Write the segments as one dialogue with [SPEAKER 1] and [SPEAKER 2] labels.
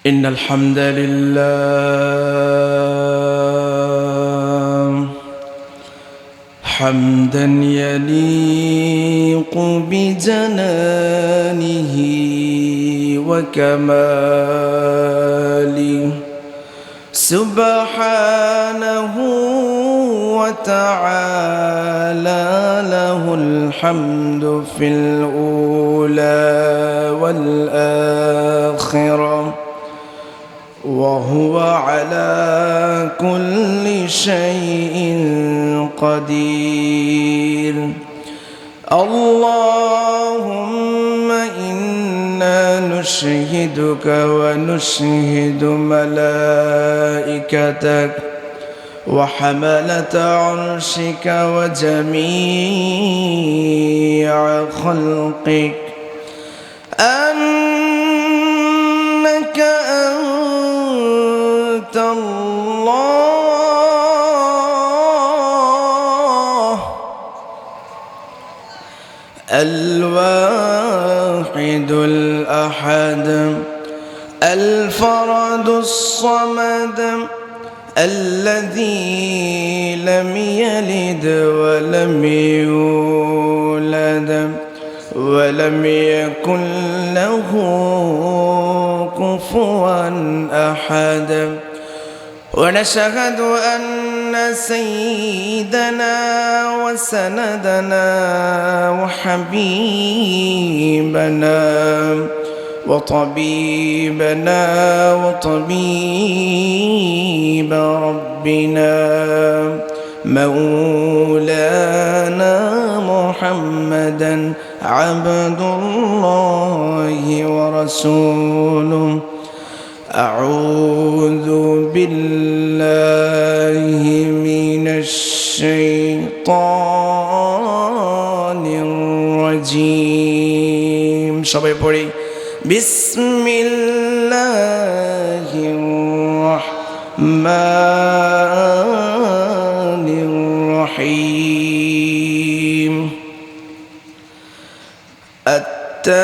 [SPEAKER 1] إن الحمد لله حمدا يليق بجلاله وكماله سبحانه وتعالى له الحمد في الأولى والآخرة وهو على كل شيء قدير. اللهم إنا نشهدك ونشهد ملائكتك وحملة عرشك وجميع خلقك أنك أنت الله الواحد الأحد الفرد الصمد الذي لم يلد ولم يولد ولم يكن له كفوا أحد. ونشهد أن سيدنا وسندنا وحبيبنا وطبيبنا وطبيب ربنا مولانا محمدا عبد الله ورسوله. أعوذ بالله من الشيطان الرجيم. সবাই পড়ি বিসমিল্লাহির রহমানির রহিম। التائبون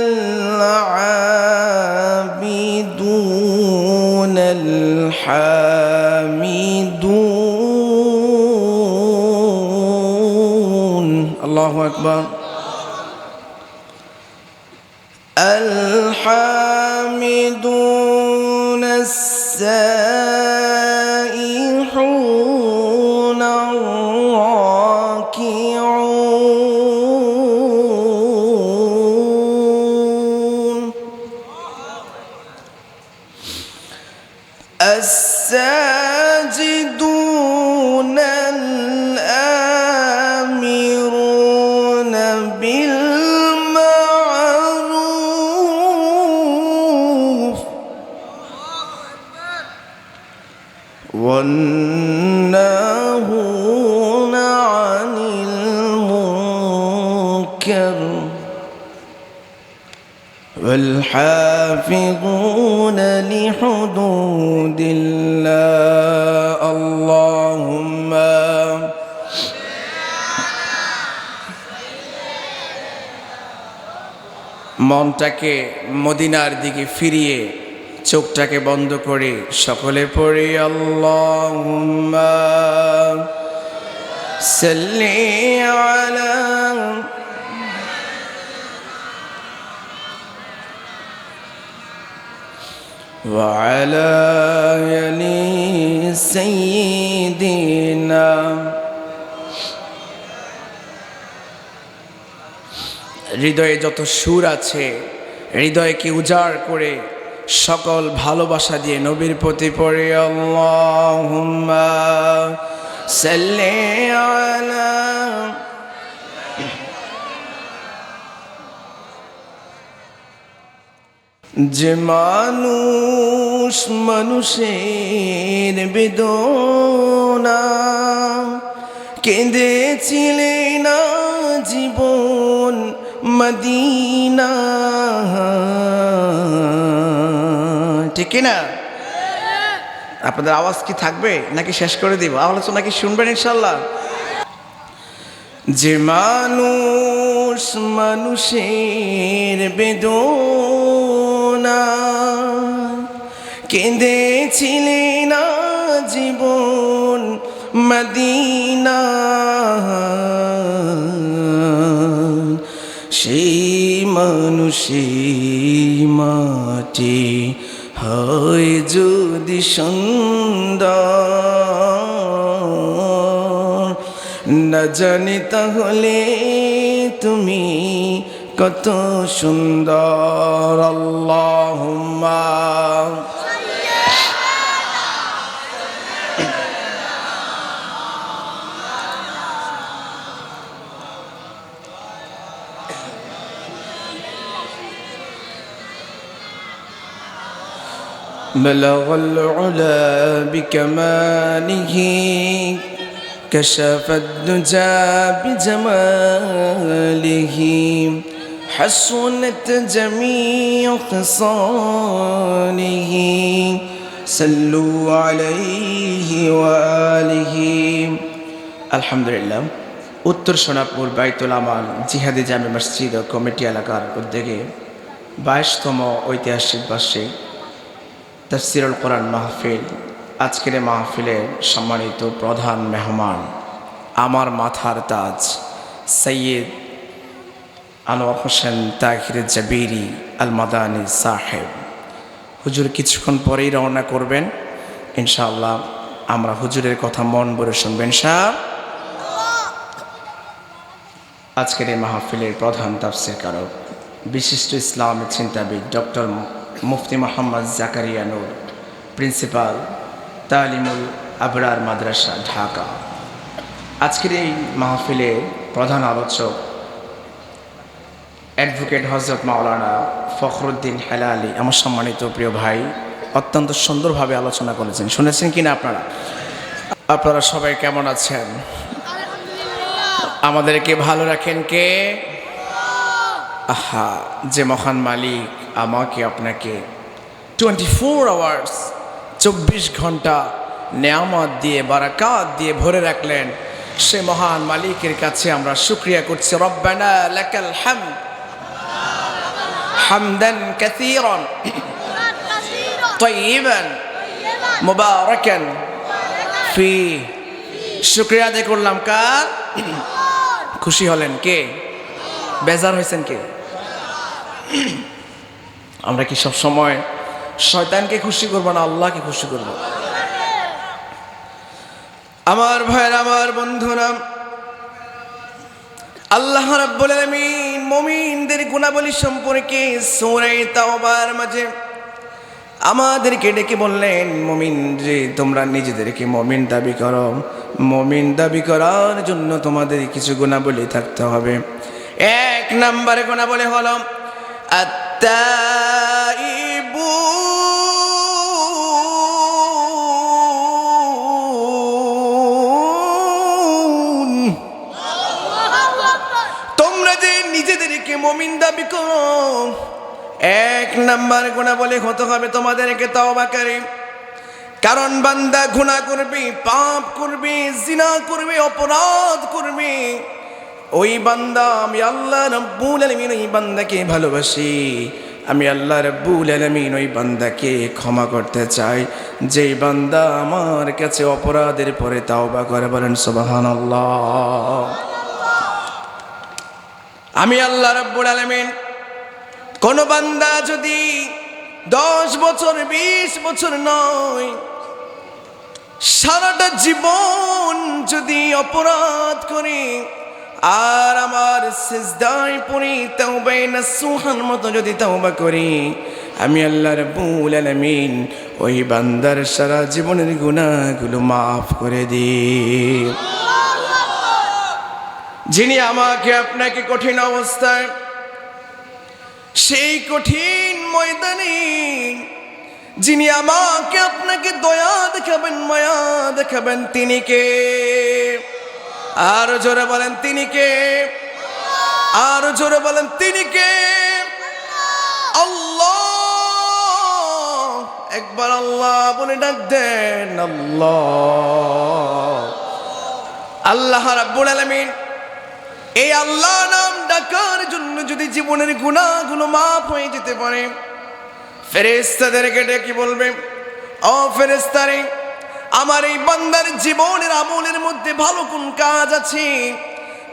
[SPEAKER 1] العابدون الحامدون الله أكبر الحامدون السائحون الراكعون الساجدون الآمرون بالمعروف والناهون عن المنكر والحافظون لحدود الله. اللهم মনটাকে মদিনার দিকে ফিরিয়ে চোখটাকে বন্ধ করে সকলে পড়ি আল্লাহুম্মা সাল্লি আলা وعلى آل سيدنا হৃদয়ে যত সুর আছে হৃদয়কে উজাড় করে সকল ভালোবাসা দিয়ে নবীর প্রতি পড়ে আল্লাহুম্মা সাল্লি আলা যে মানুষ মানুষের বেদনা কেঁদেছিলে না জীবন মদিনা ঠিক না? আপনাদের আওয়াজ কি থাকবে নাকি শেষ করে দিব? আলোচনা কি শুনবেন ইনশাল্লাহ? যে মানুষ মানুষের বেদনা কেঁদেছিলেন জীবন মদিনা, সেই মানুষের মাটি হয় যদি সুন্দর, না জানি তাহলে তুমি কত সুন্দর। আল্লাহুম্মা بلغ العلا بكماله كشف الدجى بجماله حسنت جميع خصاله صلوا عليه وآله। আলহামদুলিল্লাহ। উত্তর সোনাপুর বাইতুল আমাল জিহাদি জামে মসজিদ ও কমিটি এলাকার উদ্যোগে 22তম ঐতিহাসিক বার্ষিক তাফসীরুল কোরআন মাহফিল। আজকের মাহফিলের সম্মানিত প্রধান মেহমান আমার মাথার তাজ সৈয়দ আনোয়ার হোসেন তাহির জাবিরি আল মাদানী সাহেব। হুজুর কিছুক্ষণ পরেই রওনা করবেন ইনশাআল্লাহ। আমরা হুজুরের কথা মন ভরে শুনবেন ইনশাআল্লাহ। আজকের এই মাহফিলের প্রধান তাফসীরকারক বিশিষ্ট ইসলামী চিন্তাবিদ ডক্টর মুফতি মোহাম্মদ জাকারিয়া নূর, প্রিন্সিপাল তালিমুল আবরার মাদ্রাসা ঢাকা। আজকের এই মাহফিলের প্রধান আলোচক অ্যাডভোকেট হযরত মাওলানা ফখরুদ্দিন হেলালি, আমার সম্মানিত প্রিয় ভাই, অত্যন্ত সুন্দরভাবে আলোচনা করেছেন। শুনেছেন কিনা আপনারা? আপনারা সবাই কেমন আছেন? আমাদেরকে ভালো রাখেন কে? আহা, যে মহান মালিক আমাকে আপনাকে 24 আওয়ার্স 24 ঘন্টা নেয়ামত দিয়ে বারাকাত দিয়ে ভরে রাখলেন, সে মহান মালিকের কাছে আমরা শুকরিয়া করছি। রব্বানা লাকাল হামদ হামদান কাসীরান তাইয়িবান মুবারাকান ফি। শুকরিয়া আদায় করলাম কার? খুশি হলেন কে? বেজার হয়েছেন কে? আমরা কি সব সময় শয়তানকে খুশি করব না আল্লাহকে খুশি করব? আমার ভাইরা, আমার বন্ধুরা, আল্লাহ রাব্বুল আলামিন মুমিনদের গুণাবলী সম্পর্কে সূরা তাওবার মাঝে আমাদেরকে ডেকে বললেন, মুমিন যে তোমরা নিজেদেরকে মুমিন দাবি করো, মুমিন দাবি করার জন্য তোমাদের কিছু গুণাবলী থাকতে হবে। এক নম্বরে গুণাবলী হলো তোমরা যে নিজেদেরকে মুমিন দাবি করো, এক নাম্বার গুণাবলী হতে হবে তোমাদেরকে তাওবাকারী। কারণ বান্দা গুনাহ করবে, পাপ করবে, জিনা করবে, অপরাধ করবে, ওই বান্দা আমি আল্লাহ রাব্বুল আলামিন ওই বান্দাকে ভালোবাসি, আমি আল্লাহ রাব্বুল আলামিন ওই বান্দাকে ক্ষমা করতে চাই। যেই বান্দা আমার কাছে অপরাধের পরে তাওবা করে, বলেন সুবহানাল্লাহ। আমি আল্লাহ রাব্বুল আলামিন কোন বান্দা যদি 10 বছর 20 বছর নয়, সারাটা জীবন যদি অপরাধ করে আর আমার সিজদায় পড়ে তাওবায়ে নাসুহার মতো যদি তাওবা করি, আমি আল্লাহ রাব্বুল আলামিন ওই বান্দার সারা জীবনের গুনাহগুলো মাফ করে দিই। যিনি আমাকে আপনাকে কঠিন অবস্থায়, সেই কঠিন ময়দানে যিনি আমাকে আপনাকে দয়া দেখাবেন, মায়া দেখাবেন, তিনি কে? আরো জোরে বলেন তিনি কে? আরো জোরে বলেন তিনি কে? আল্লাহ। একবার আল্লাহ বলে ডাক দেন, আল্লাহ। আল্লাহ রাব্বুল আলামিন এই আল্লাহ নাম ডাকার জন্য যদি জীবনের গুনাহগুলো মাফ হয়ে যেতে পারে, ফেরেশতাদেরকে ডেকে বলবে, ও ফেরেশতারে, আমার এই বান্দার জীবনের আমলের মধ্যে ভালো কোন কাজ আছে?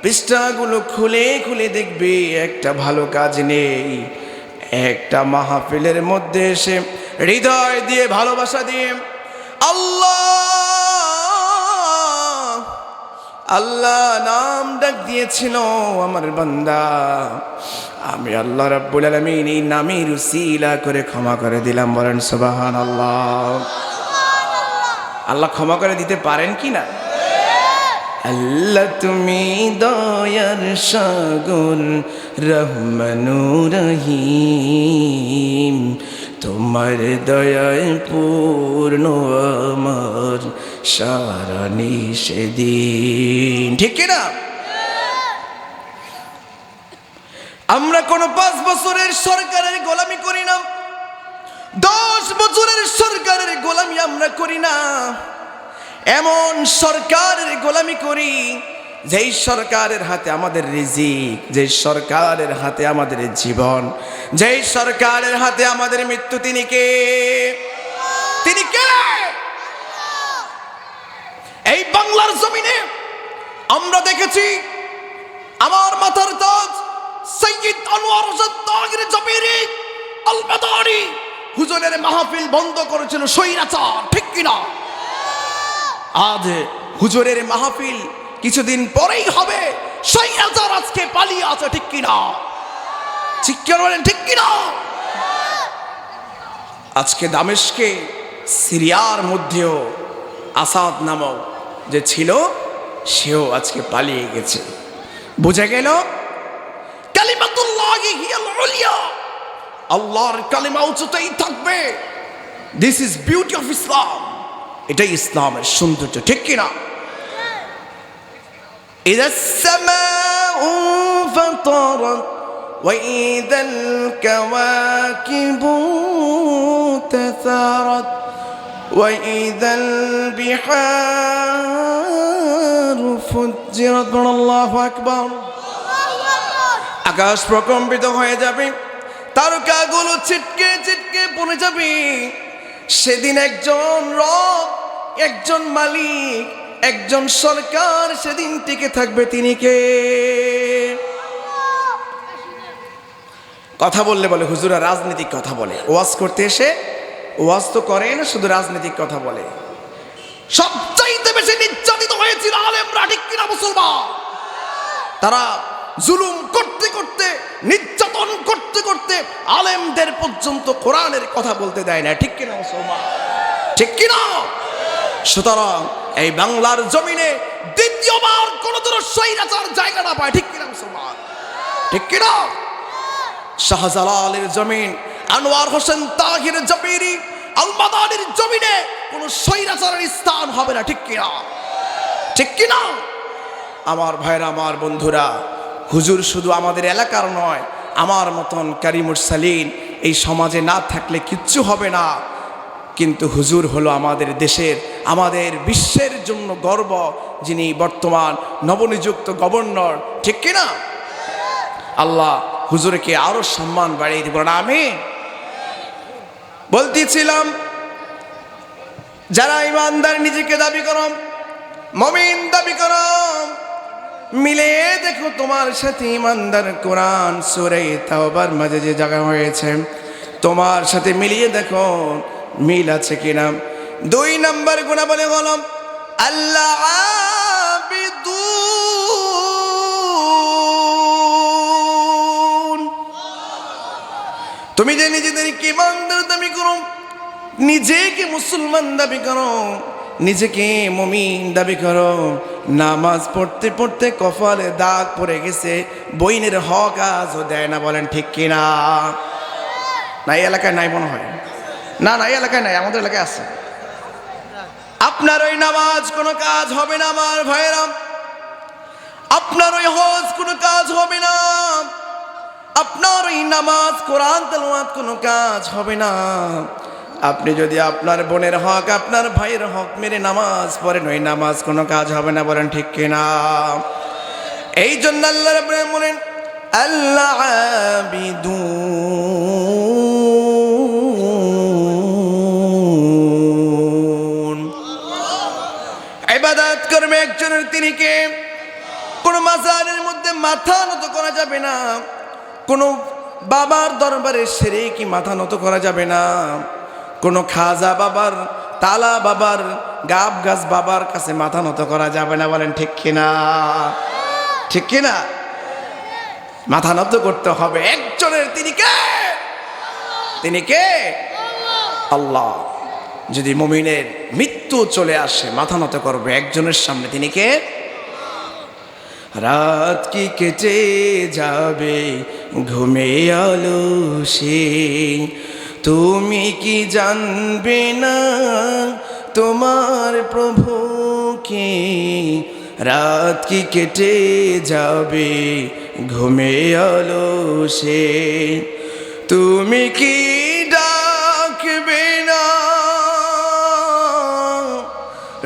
[SPEAKER 1] পৃষ্ঠাগুলো খুলে খুলে দেখবে একটা ভালো কাজ নেই। একটা মাহফিলের মধ্যে এসে হৃদয় দিয়ে ভালোবাসা দিয়ে আল্লাহ আল্লাহ নাম ডাক দিয়েছিল আমার বান্দা, আমি আল্লাহ রাব্বুল আলামিন এই নামের উসিলা করে ক্ষমা করে দিলাম। বলেন সুবহানাল্লাহ। আল্লাহ ক্ষমা করে দিতে পারেন কি না? আল্লাহ তুমি দয়ার সাগর রহমানুর রহিম, তোমার দয়ায় পূর্ণ আমার সারা নিষেদিন। ঠিক না? আমরা কোনো 5 বছরের সরকারের গোলামি করি না, 10 বছরের সরকারের গোলামি আমরা করি না। এমন সরকারের গোলামি করি যেই সরকারের হাতে আমাদের রিজিক, যেই সরকারের হাতে আমাদের জীবন, যেই সরকারের হাতে আমাদের মৃত্যু। তিনি কে? তিনি কে? এই বাংলার জমিনে আমরা দেখেছি আমার মাথার তাজ সৈয়দ আনোয়ার হোসেন তাহির জাবিরি আল মাদানী হুজুরের মাহফিল বন্ধ করেছিল স্বৈরাচার। ঠিক কিনা? আজ হুজুরের মাহফিল কিছুদিন পরেই হবে, স্বৈরাচার আজকে পালিয়ে আছে। ঠিক কিনা? ঠিক কিনা বলেন? ঠিক কিনা? আজকে দামেস্কে সিরিয়ার মধ্যেও আসাদ নামক যে ছিল সেও আজকে পালিয়ে গেছে। বুঝা গেল কালিমাতুল্লাহি হিয়াল উলিয়া, আল্লাহর কালিমা উচ্চতাই থাকবে। This is beauty of Islam. এটাই ইসলামের সৌন্দর্য। ঠিক কিনা? ইযাস সামাউ ফাতারাত ওয়া ইযাল কাওয়াকিবু তাসারাত ওয়া ইযাল বিহারু ফুজ্জিরাত। আল্লাহু আকবার। আকাশ প্রকম্পিত হয়ে যাবে, তারকাগুলো ছিটকে ছিটকে পড়ে যাবে। সেদিন একজন রব, একজন মালিক, একজন সরকার সেদিন টিকে থাকবে। তিনি কে? কথা বললে বলে হুজুরা রাজনৈতিক কথা বলে। ওয়াজ করতে এসে ওয়াজ তো করে না, শুধু রাজনৈতিক কথা বলে। সবচাইতে বেশি নির্যাতিত হয়েছিল আলেমরা। ঠিক কিনা মুসলমান? তারা জুলুম করতে করতে, নির্যাতন করতে করতে আলেমদের পর্যন্ত কোরআনের কথা বলতে দেয় না। ঠিক কিনা মুসলমান? ঠিক কিনা? সুতরাং এই বাংলার জমিনে দ্বিতীয়বার কোন ধরনের স্বৈরাচার জায়গা না পায়। ঠিক কিনা মুসলমান? ঠিক কিনা? শাহজালালের জমিন, আনোয়ার হোসেন তাহির জাবিরি আল মাদানীর জমিনে কোন স্বৈরাচারের স্থান হবে না। ঠিক কিনা? ঠিক কিনা? আমার ভাইরা, আমার বন্ধুরা, হুজুর শুধু আমাদের এলাকার নয়, আমার মতন কারি মুরসালিন এই সমাজে না থাকলে কিচ্ছু হবে না। কিন্তু হুজুর হলো আমাদের দেশের, আমাদের বিশ্বের জন্য গর্ব, যিনি বর্তমান নবনিযুক্ত গভর্নর। ঠিক কিনা? আল্লাহ হুজুরকে আরো সম্মান বাড়িয়ে দিব না? আমিন। বলতেছিলাম, যারা ইমানদার নিজেকে দাবি করো, মুমিন দাবি করো, মিলে দেখো তোমার সাথে ইমানদার কোরআন সূরা তাওবার মাঝে যে জায়গা হয়েছে, তোমার সাথে মিলিয়ে দেখো মিল আছে কিনা। 2 নম্বর গুণাবলী হলো আল্লাহ আবিদুন। তুমি যে নিজেদেরকে ইমানদার দাবি করো, নিজেকে মুসলমান দাবি করো, নিজেকে মুমিন দাবি করো, নামাজ পড়তে পড়তে কপালে দাগ পড়ে গেছে, বইনের হক আজও দেয় না। বলেন ঠিক কিনা? না, এই এলাকায় নাই মনে হয়। না না, এই এলাকায় নাই, আমাদের এলাকায় আছে। আপনার ওই নামাজ কোনো কাজ হবে না আমার ভাইয়েরা, আপনার ওই হজ কোনো কাজ হবে না, আপনার ওই নামাজ কোরআন তেলাওয়াত কোনো কাজ হবে না। আপনি যদি আপনার বোনের হক, আপনার ভাইয়ের হক মেরে নামাজ পড়েন, ওই নামাজ কোনো কাজ হবে না। বলেন ঠিক কিনা? এই জন্য আল্লাহ রাব্বুল আলামিন বলেন আল্লাহ আবিদুন, ইবাদত করবে একজনের, তিনি কে? কোন মাজারের মধ্যে মাথা নত করা যাবে না, কোন বাবার দরবারে সেরে কি মাথা নত করা যাবে না, কোন খাজা বাবার, তালা বাবার, গাব গাছ বাবার কাছে মাথা নত করা যাবে না। বলেন ঠিক কিনা? ঠিক কিনা? মাথা নত করতে হবে একজনের, তিনি কে? তিনি কে? আল্লাহ। যদি মুমিনের মৃত্যু চলে আসে মাথা নত করবে একজনের সামনে, তিনি কে? রাত কি কেটে যাবে ঘুমে আলসে, তুমি কি জানবে না তোমার প্রভুকে? রাত কি কেটে যাবে ঘুমে আলসে, তুমি কি ডাকবে না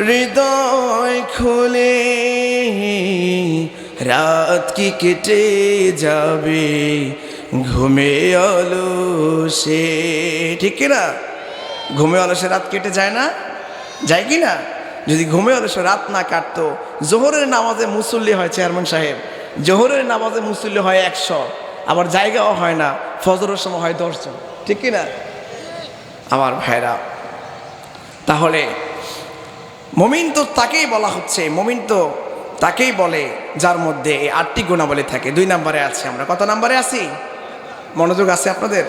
[SPEAKER 1] হৃদয় খুলে? রাত কি কেটে যাবে ঘুমে আলসে, ঠিক কিনা? ঘুমে আলসে রাত কেটে যায় না? যায় কি না? যদি ঘুমে আলসে রাত না কাটতো, জোহরের নামাজে মুসল্লি হয় চেয়ারম্যান সাহেব, জোহরের নামাজে মুসল্লি হয় 100, আবার জায়গাও হয় না, ফজরের সময় হয় 10 জন, ঠিক কিনা আমার ভাইরা? তাহলে মুমিন তো তাকেই বলা হচ্ছে, মুমিন তো তাকেই বলে যার মধ্যে এই 8টি গুণাবলী থাকে। 2 নম্বরে আছে। আমরা কত নম্বরে আছি? মনোযোগ আছে আপনাদের?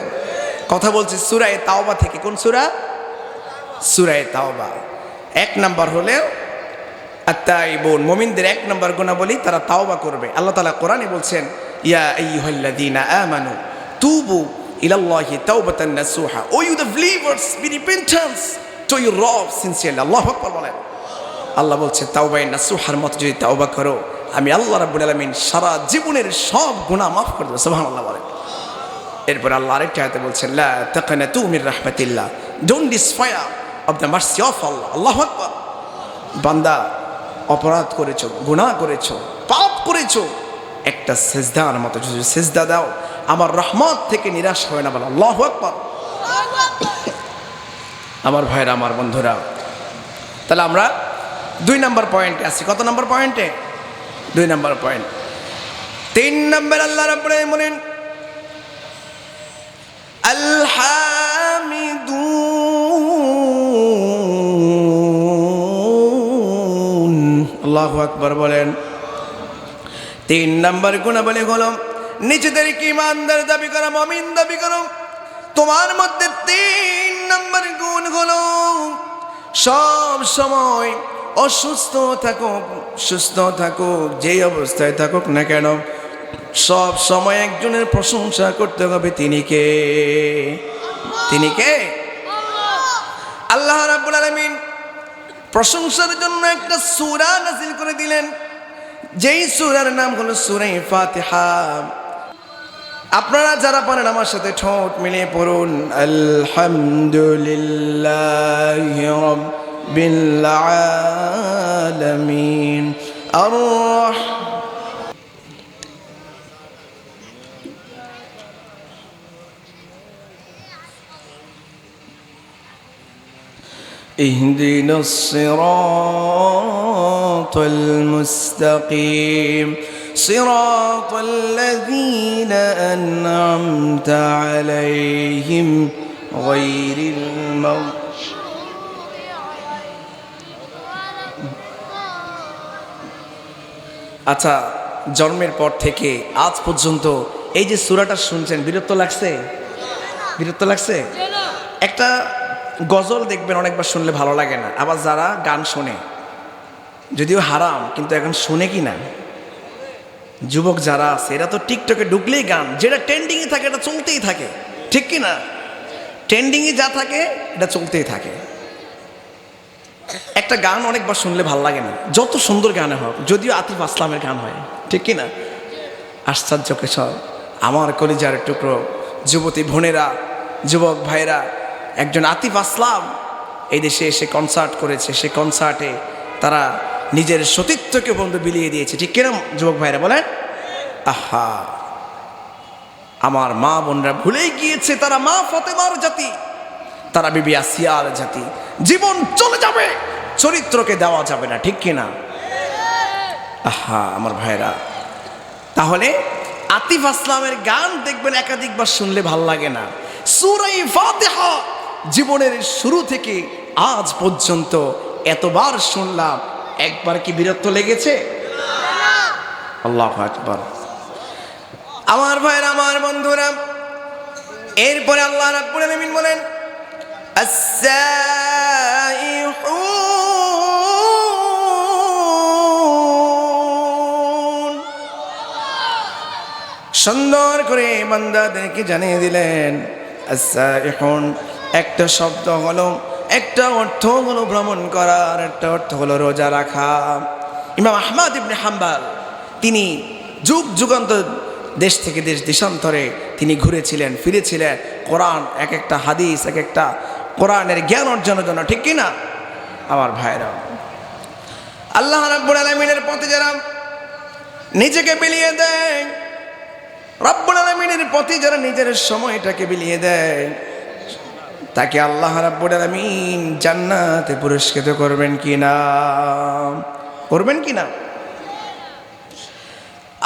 [SPEAKER 1] কথা বলছি সূরা তাওবা থেকে। কোন সূরা? সূরা তাওবা। 1 নম্বর হলে আত-তাইবুন, মুমিনদের 1 নম্বর গুণাবলী, তারা তাওবা করবে। আল্লাহ তাআলা কোরআনে বলছেন ইয়া আইয়ুহাল্লাযীনা আমানু তুবু ইলাল্লাহি তাওবাতান নাসুহা, O you the believers, be repentance to your রব সিনসিয়ারলি। আল্লাহু আকবার বলেন। আল্লাহ বলছে তাওবায়ে নাসুহার মত যদি তাওবা করো, আমি আল্লাহ রাব্বুল আলামিন সারা জীবনের সব গুনাহ মাফ করে দেব। সুবহানাল্লাহ বলেন। এরপর আল্লাহ আরেকটা আয়াতে বলছেন লা তাকনাতু মির রাহমাতিল্লাহ, don't despair of the mercy of Allah. আল্লাহু আকবার। বান্দা অপরাধ করেছো, গুনাহ করেছো, পাপ করেছো, একটা সিজদার মতো যদি সিজদা দাও, আমার রহমত থেকে নিরাশ হয় না। বলো আল্লাহু আকবার। আমার ভাইরা, আমার বন্ধুরা, তাহলে আমরা 2 নম্বর পয়েন্টে আছি। কত নম্বর পয়েন্টে? 2 নম্বর পয়েন্ট। 3 নম্বর আল্লাহ রাব্বুল আলামিন বলেন আল হামিদুন। আল্লাহু আকবার বলেন। 3 নম্বর গুণাবলী হলো নিজেদেরকে ইমানদার দাবি করা, মুমিন দাবি করো। তোমার মধ্যে 3 নম্বর গুণ হলো সব সময় অসুস্থ থাকুক, সুস্থ থাকুক, যেই অবস্থায় থাকুক না কেন, সব সময় একজনের প্রশংসা করতে হবে। তিনি কে? তিনি কে? আল্লাহ রাব্বুল আলামিন প্রশংসার জন্য একটা সূরা নাযিল করে দিলেন, যেই সূরার নাম হলো সূরা ফাতিহা। আপনারা যারা পারেন আমার সাথে ঠোঁট মিলিয়ে পড়ুন আলহামদুলিল্লাহি রাব্বিল আলামিন আর اهدنا الصراط المستقيم صراط الذين أنعمت عليهم غير المغضوب আচ্ছা, জন্মের পর থেকে আজ পর্যন্ত এই যে সূরাটা শুনছেন, বিরক্ত লাগছে? বিরক্ত লাগছে? একটা গজল দেখবেন অনেকবার শুনলে ভালো লাগে না। আবার যারা গান শোনে, যদিও হারাম, কিন্তু এখন শুনে কি না? যুবক যারা আছে এরা তো টিকটকে ঢুকলেই গান, যেটা ট্রেন্ডিংয়ে থাকে এটা চলতেই থাকে, ঠিক কি না? ট্রেন্ডিংয়ে যা থাকে এটা চলতেই থাকে। একটা গান অনেকবার শুনলে ভালো লাগে না, যত সুন্দর গানে হোক, যদিও আতিফ আসলামের গান হয়, ঠিক কি না? আশ্চর্য কেশর, আমার কলিজার টুকরো যুবতী বোনেরা, যুবক ভাইরা, একজন আতিফ আসলাম এই দেশে এসে কনসার্ট করেছে। সে কনসার্টে তারা নিজের সতীত্বকে বন্ধু বিলিয়ে দিয়েছে, ঠিক কিনা যুবক ভাইরা বলেন? আহা, আমার মা বোনরা ভুলেই গিয়েছে তারা মা ফাতেমার জাতি, তারা বিবি আসিয়ার জাতি। জীবন চলে যাবে, চরিত্রকে দেওয়া যাবে না, ঠিক কিনা? আহা আমার ভাইরা, তাহলে আতিফ আসলামের গান দেখবেন একাধিকবার শুনলে ভাল লাগে না। সূরা ফাতিহা জীবনের শুরু থেকে আজ পর্যন্ত এতবার শুনলাম, একবার কি বিরক্ত লেগেছে? আল্লাহু আকবার। আমার ভাইরা, আমার বন্ধুরা, এরপরে আল্লাহ রাব্বুল আলামিন বলেন আস-সাইহুন, সুন্দর করে বান্দাদেরকে জানিয়ে দিলেন আস-সাইহুন একটা শব্দ হলো, একটা অর্থ হলো ভ্রমণ করার, একটা অর্থ হলো রোজা রাখা। ইমাম আহমদ ইবনে হাম্বল তিনি যুগ যুগান্তর দেশ থেকে দেশ দেশান্তরে তিনি ঘুরেছিলেন, ফিরেছিলেন, কোরআন এক একটা হাদিস, এক একটা কোরআনের জ্ঞান অর্জনের জন্য, ঠিক কিনা আমার ভাইরা? আল্লাহ রাব্বুল আলামিনের পথে যারা নিজেকে বিলিয়ে দেয়, রাব্বুল আলামিনের পথে যারা নিজের সময়টাকে বিলিয়ে দেয়, তাকে আল্লাহ রাব্বুল আলামিন জান্নাতে পুরস্কৃত করবেন কিনা? করবেন কিনা?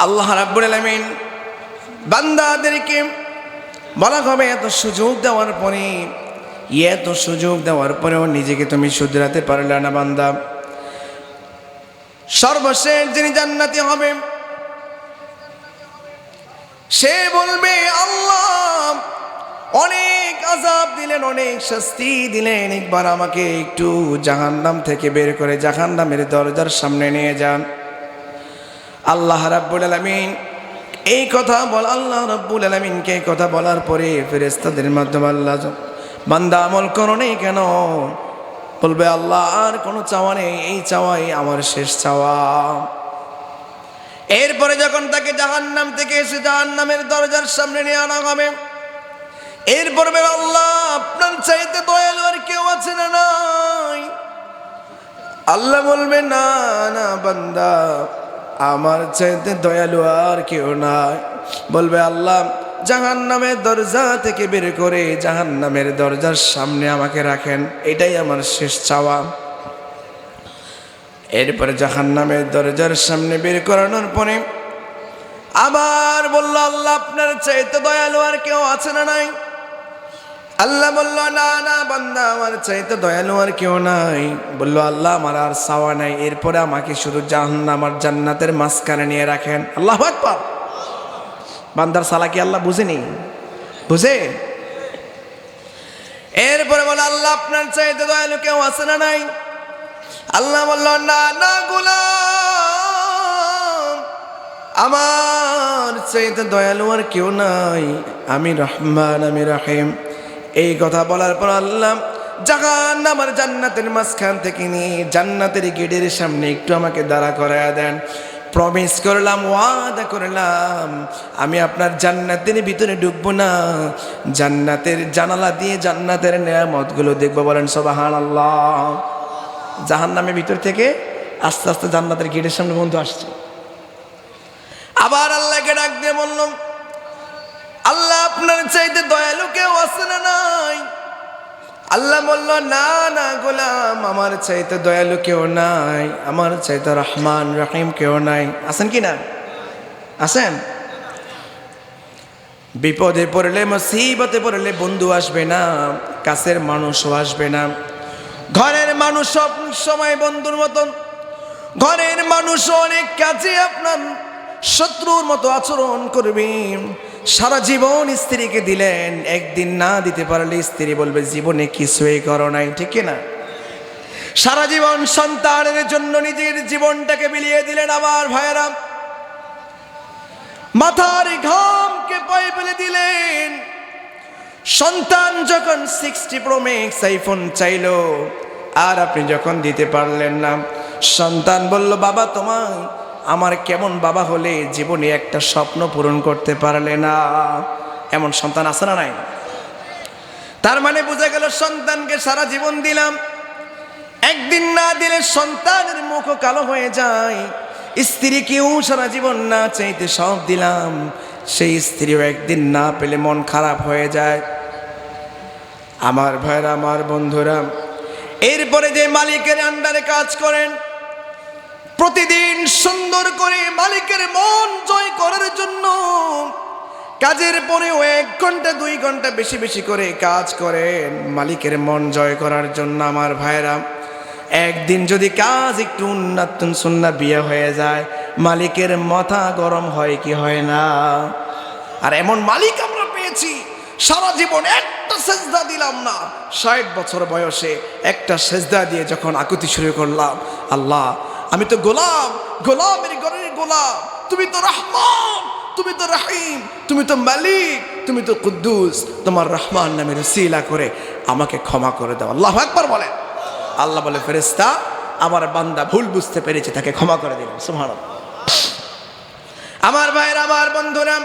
[SPEAKER 1] আল্লাহ রাব্বুল আলামিন বান্দাদেরকে বলা হবে এত সুযোগ দেওয়ার পরে, এত সুযোগ দেওয়ার পরেও নিজেকে তুমি শুধরাতে পারলে না বান্দা, সর্বশেষ যিনি জান্নাতি হবে সে বলবে আল্লাহ অনেক আযাব দিলেন, অনেক শাস্তি দিলেন, একবার আমাকে একটু জাহান্নাম থেকে বের করে জাহান্নামের দরজার সামনে নিয়ে যান। আল্লাহ রাব্বুল আলামিন এই কথা আল্লাহ রাব্বুল আলামিনকে এই কথা বলার পরে ফেরেশতাদের মাধ্যমে আল্লাহ, বান্দা আমল করো নেই কেন? বলবে আল্লাহ আর কোনো চাওয়া নেই, এই চাওয়াই আমার শেষ চাওয়া। এরপরে যখন তাকে জাহান্নাম থেকে এসে জাহান্নামের দরজার সামনে নিয়ে আনা হবে, এরপরে আল্লাহ আপনার চাইতে দয়ালু আর কেউ আছে না নাই? আল্লাহ বলবে না না বান্দা, আমার চাইতে দয়ালু আর কেউ নাই। বলবে আল্লাহ জাহান্নামের দরজা থেকে বের করে জাহান্নামের দরজার সামনে আমাকে রাখেন, এটাই আমার শেষ চাওয়া। এরপরে জাহান্নামের দরজার সামনে বের করানোর পরে আবার বলল আল্লাহ আপনার চাইতে দয়ালু আর কেউ আছে না নাই? আল্লাহ বলল না না বান্দা, আমার চাইতে দয়ালু আর কেউ নাই। বলল আল্লাহ আমার আর চাওয়া নাই, এরপরে আমাকে শুধু জাহান্নাম আর জান্নাতের মাঝখানে নিয়ে রাখেন। আল্লাহু আকবার। বান্দার সালা কি আল্লাহ বুঝেনি? বুঝে। এরপরে বলে আল্লাহ আপনার চাইতে দয়ালু কেউ আছে না নাই? আল্লাহ বলল না না গোলাম, আমার চাইতে দয়ালু আর কেউ নাই, আমি রহমান, আমি রহিম। এই কথা বলার পর আল্লাহ জাহান্নাম আর জান্নাতের মাঝখান থেকে নিয়ে জান্নাতের গেটের সামনে একটু আমাকে দাঁড়া করায়া দেন। প্রমিস করলাম, ওয়াদা করলাম, আমি আপনার জান্নাতের ভিতরে ঢুকবো না, জান্নাতের জানালা দিয়ে জান্নাতের নেয়ামতগুলো দেখবো। বলেন সুবহানাল্লাহ। জাহান্নামের ভিতর থেকে আস্তে আস্তে জান্নাতের গেটের সামনে বন্ধু আসছে। আবার আল্লাহকে ডাক দিয়ে বললাম আল্লাহ আপনার চাইতে দয়ালু কেউ আছে না নাই? আল্লাহ বলল না না গোলাম, আমার চাইতে দয়ালু কেউ নাই, আমার চাইতে রহমান রহিম কেউ নাই। আছেন কি না? আছেন? বিপদে পড়লে, মুসিবতে পড়লে বন্ধু আসবে না, কাছের মানুষও আসবে না। ঘরের মানুষ সব সময় বন্ধুর মতন, ঘরের মানুষ অনেক কাজে আপনার শত্রুর মতো আচরণ করবে। সারা জীবন স্ত্রীকে দিলেন, একদিন না দিতে পারলে স্ত্রী বলবে জীবনে কিছুই করো নাই, ঠিক না? সারা জীবন সন্তানের জন্য নিজের জীবনটাকে বিলিয়ে দিলেন। আমার ভাইয়েরা, মাথার ঘামকে পায়ে ফেলে দিলেন। সন্তান যখন 60 Pro Max আইফোন চাইলো আর আপনি যখন দিতে পারলেন না, সন্তান বলল বাবা তোমায় আমার কেমন বাবা হলে জীবনে একটা স্বপ্ন পূরণ করতে পারলে না? এমন সন্তান আছে না নাই? তার মানে বোঝা গেল সন্তানকে সারা জীবন দিলাম, একদিন না দিলে সন্তানের মুখও কালো হয়ে যায়। স্ত্রীকেও সারা জীবন না চাইতে সব দিলাম, সেই স্ত্রীও একদিন না পেলে মন খারাপ হয়ে যায়। আমার ভাইরা, আমার বন্ধুরা, এরপরে যে মালিকের আন্ডারে কাজ করেন, প্রতিদিন সুন্দর করে মালিকের মন জয় করার জন্য কাজের পরেও 1 ঘন্টা 2 ঘন্টা বেশি বেশি করে কাজ করেন মালিকের মন জয় করার জন্য। আমার ভাইরা, একদিন যদি কাজ একটু উন্নত সুন্নাহ বিয়ে হয়ে যায়, মালিকের মাথা গরম হয় কি হয় না? আর এমন মালিক আমরা পেয়েছি, সারা জীবন একটা সেজদা দিলাম না, 60 বছর বয়সে একটা সেজদা দিয়ে যখন আকুতি শুরু করলাম, আল্লাহ আমি তো গোলাম, গোলামের ঘরের গোলাম, তুমি তো রহমান, তুমি তো রহিম, তুমি তো মালিক, তুমি তো কুদ্দুস, তোমার রহমান নামের উসিলা করে আমাকে ক্ষমা করে দাও। আল্লাহু আকবার বলেন। আল্লাহ বলে, ফেরেশতা আমার বান্দা ভুল বুঝতে পেরেছে, তাকে ক্ষমা করে দিলাম। সুবহানাল্লাহ। আমার ভাইরা, আমার বন্ধুরা,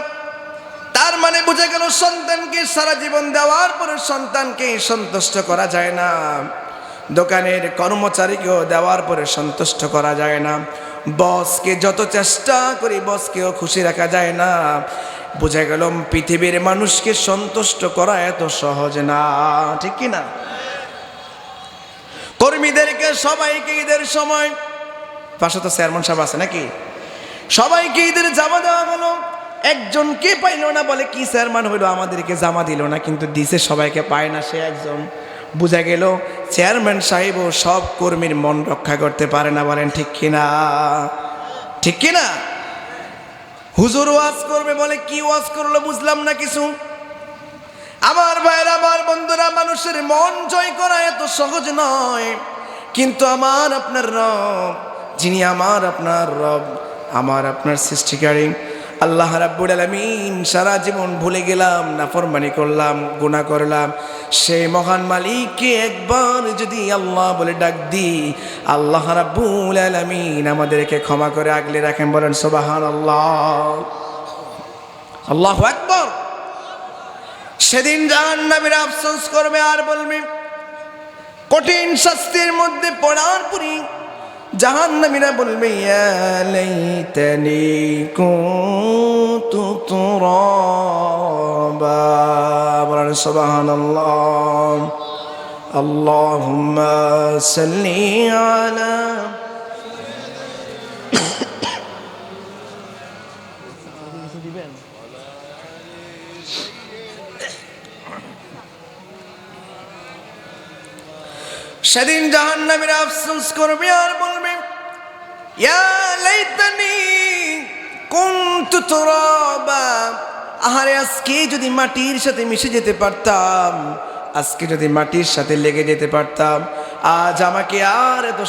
[SPEAKER 1] তার মানে বুঝে গেল সন্তানকে সারা জীবন দেওয়ার পরে সন্তানকে সন্তুষ্ট করা যায় না, দোকানের কর্মচারীকেও দেওয়ার পরে সন্তুষ্ট করা যায় না, বসকে যত চেষ্টা করি বসকেও খুশি রাখা যায় না। বুঝে গেল পৃথিবীর মানুষকে সন্তুষ্ট করা এত সহজ না, ঠিক কি না? কর্মীদেরকে সবাইকে ঈদের সময়, পাশে তো চেয়ারম্যান সাহেব আছে নাকি, সবাইকে ঈদের জামা দেওয়া হলো, একজনকে পাইল না, বলে কি চেয়ারম্যান হইলো আমাদেরকে জামা দিল না, কিন্তু দিছে সবাইকে পায় না সে একজন। বুঝা গেল চেয়ারম্যান সাহেবও সব কর্মীর মন রক্ষা করতে পারে না। বলেন ঠিক কিনা? ঠিক কিনা? হুজুর ওয়াজ করবে, বলে কি ওয়াজ করলো বুঝলাম না কিছু। আমার ভাইরা, আমার বন্ধুরা, মানুষের মন জয় করা এত সহজ নয়, কিন্তু আমার আপনার রব, যিনি আমার আপনার রব, আমার আপনার সৃষ্টিকারী আল্লাহ রাব্বুল আলামিন, সারা জীবন ভুলে গেলাম, নাফরমানি করলাম, গুনাহ করলাম, সেই মহান মালিককে একবার যদি আল্লাহ বলে ডাক দিই, আল্লাহ রাব্বুল আলামিন আমাদেরকে ক্ষমা করে আগলে রাখেন। বলেন সুবহানাল্লাহ, আল্লাহু আকবার। সেদিন জাহান্নামীরা আফসোস করবে আর বলবে, কঠিন শাস্তির মধ্যে পড়ার পরই জাহান্নামীরা বলবে, ইয়া লাইতানি কুনতু তুরাবা। বলেন সুবহানাল্লাহ। আল্লাহুম্মা সাল্লি আলা। সেদিন জাহান্নামীরা আফসোস করবে আর বলবে, ইয়া লাইতানি কুনতু তুরাবা। আহারে, আজকে যদি মাটির সাথে মিশে যেতে পারতাম, আজকে যদি মাটির সাথে লেগে যেতে পারতাম, আজ আমাকে আর এত